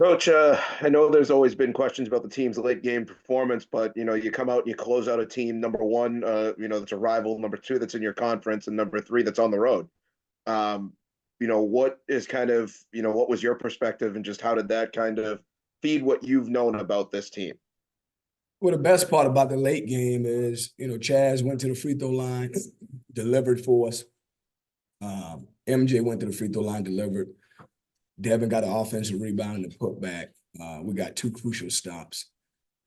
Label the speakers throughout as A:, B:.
A: Coach, I know there's always been questions about the team's late game performance, but you come out and you close out a team number one, that's a rival, number two that's in your conference, and number three that's on the road. Um, what is kind of, what was your perspective and just how did that kind of feed what you've known about this team?
B: Well, the best part about the late game is, Chaz went to the free throw line, delivered for us. MJ went to the free throw line, delivered. Devin got an offensive rebound and a putback. We got two crucial stops.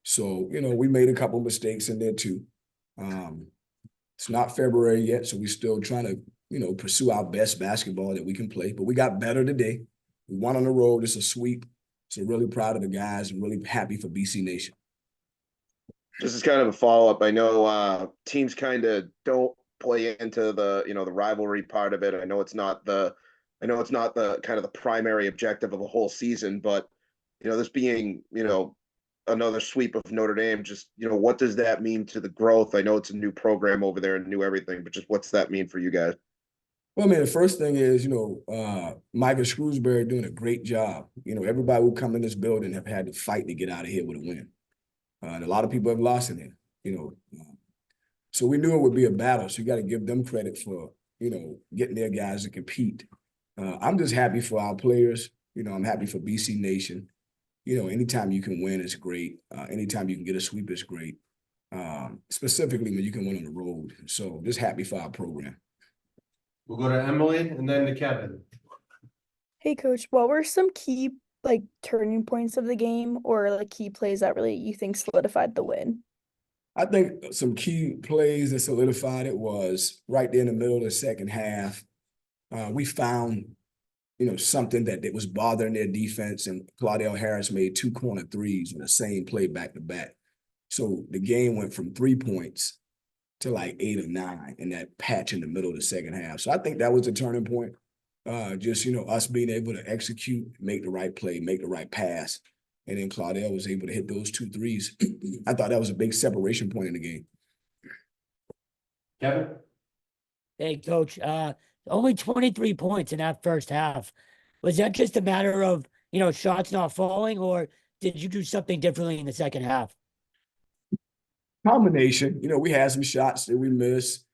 B: So, we made a couple mistakes in there too. It's not February yet, so we're still trying to, pursue our best basketball that we can play. But we got better today. We won on the road. It's a sweep. So really proud of the guys and really happy for BC Nation.
A: This is kind of a follow-up. I know teams kind of don't play into the rivalry part of it. I know it's not the kind of the primary objective of a whole season, but this being, another sweep of Notre Dame, just, what does that mean to the growth? I know it's a new program over there and new everything, but just what's that mean for you guys?
B: Well, I mean, the first thing is, Michael Shrewsbury doing a great job. Everybody who come in this building have had to fight to get out of here with a win. And a lot of people have lost in it, So we knew it would be a battle. So you got to give them credit for, getting their guys to compete. I'm just happy for our players. I'm happy for BC Nation. Anytime you can win is great. Anytime you can get a sweep is great. Specifically when you can win on the road. So just happy for our program.
C: We'll go to Emily and then to Kevin.
D: Hey, Coach, what were some key turning points of the game or key plays that really you think solidified the win?
B: I think some key plays that solidified it was right there in the middle of the second half. We found, something that was bothering their defense, and Claudell Harris made two corner threes in the same play back to back. So the game went from 3 points to like 8 or 9 in that patch in the middle of the second half. So I think that was a turning point. Just, us being able to execute, make the right play, make the right pass. And then Claudell was able to hit those 2 threes. I thought that was a big separation point in the game.
C: Kevin?
E: Hey, Coach, only 23 points in that first half. Was that just a matter of, shots not falling, or did you do something differently in the second half?
B: Combination. We had some shots that we missed,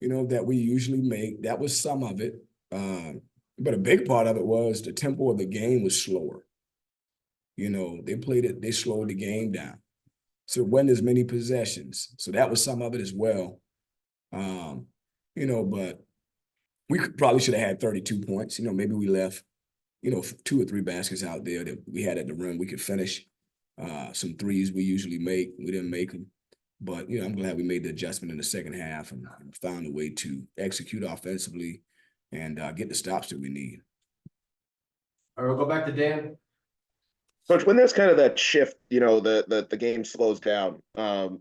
B: that we usually make. That was some of it. But a big part of it was the tempo of the game was slower. They slowed the game down. So it wasn't as many possessions. So that was some of it as well. But we probably should have had 32 points. Maybe we left, 2 or 3 baskets out there that we had at the rim. We could finish some threes we usually make. We didn't make them. But, I'm glad we made the adjustment in the second half and found a way to execute offensively and get the stops that we need.
C: All right, we'll go back to Dan.
A: Coach, when there's kind of that shift, the game slows down,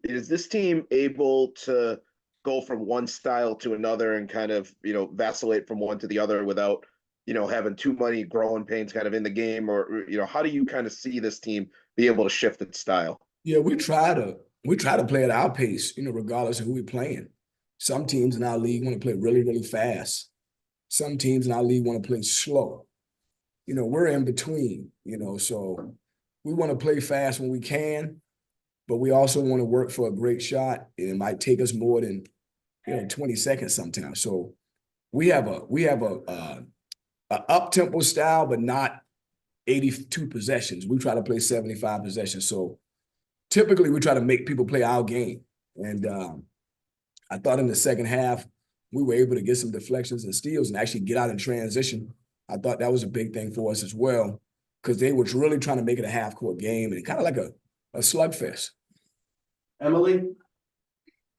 A: is this team able to go from one style to another and kind of, vacillate from one to the other without, having too many growing pains kind of in the game? Or, how do you kind of see this team be able to shift its style?
B: Yeah, we try to play at our pace, regardless of who we're playing. Some teams in our league want to play really, really fast. Some teams in our league want to play slow. We're in between, so we want to play fast when we can, but we also want to work for a great shot. It might take us more than, 20 seconds sometimes. So we have a up-tempo style, but not 82 possessions. We try to play 75 possessions. So typically we try to make people play our game. And I thought in the second half, we were able to get some deflections and steals and actually get out in transition. I thought that was a big thing for us as well, because they were really trying to make it a half-court game and kind of like a slugfest.
C: Emily?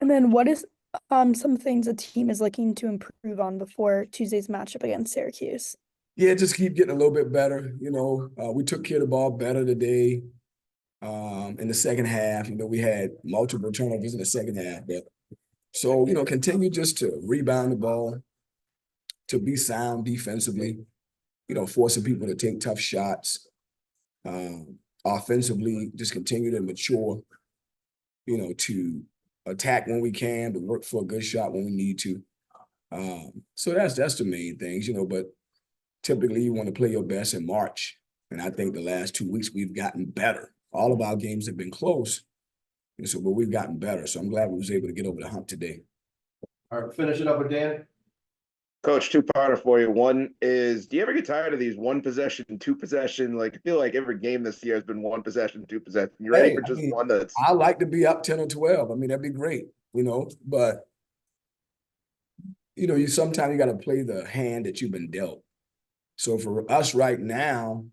D: And then what is some things the team is looking to improve on before Tuesday's matchup against Syracuse?
B: Yeah, just keep getting a little bit better. We took care of the ball better today in the second half. We had multiple turnovers in the second half. So, continue just to rebound the ball, to be sound defensively, forcing people to take tough shots. Offensively, just continue to mature, to attack when we can, but work for a good shot when we need to. So that's the main things, but typically you want to play your best in March, And I think the last 2 weeks we've gotten better. All of our games have been close. And so, but we've gotten better. So I'm glad we was able to get over the hump today.
C: All right, finish it up with Dan.
A: Coach, two-parter for you. One is, do you ever get tired of these one possession, two possession? Like, I feel like every game this year has been one possession, two possession. You ready for just one that's
B: I like to be up 10 or 12. I mean, that'd be great, but you sometimes you got to play the hand that you've been dealt. So for us right now,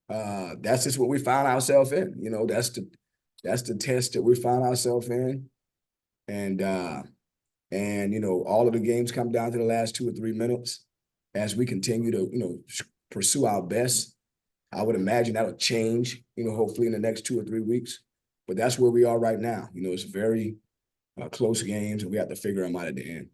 B: that's just what we found ourselves in. That's the test that we found ourselves in. And all of the games come down to the last 2 or 3 minutes as we continue to, pursue our best. I would imagine that'll change, hopefully in the next 2 or 3 weeks. But that's where we are right now. It's very close games, and we have to figure them out at the end.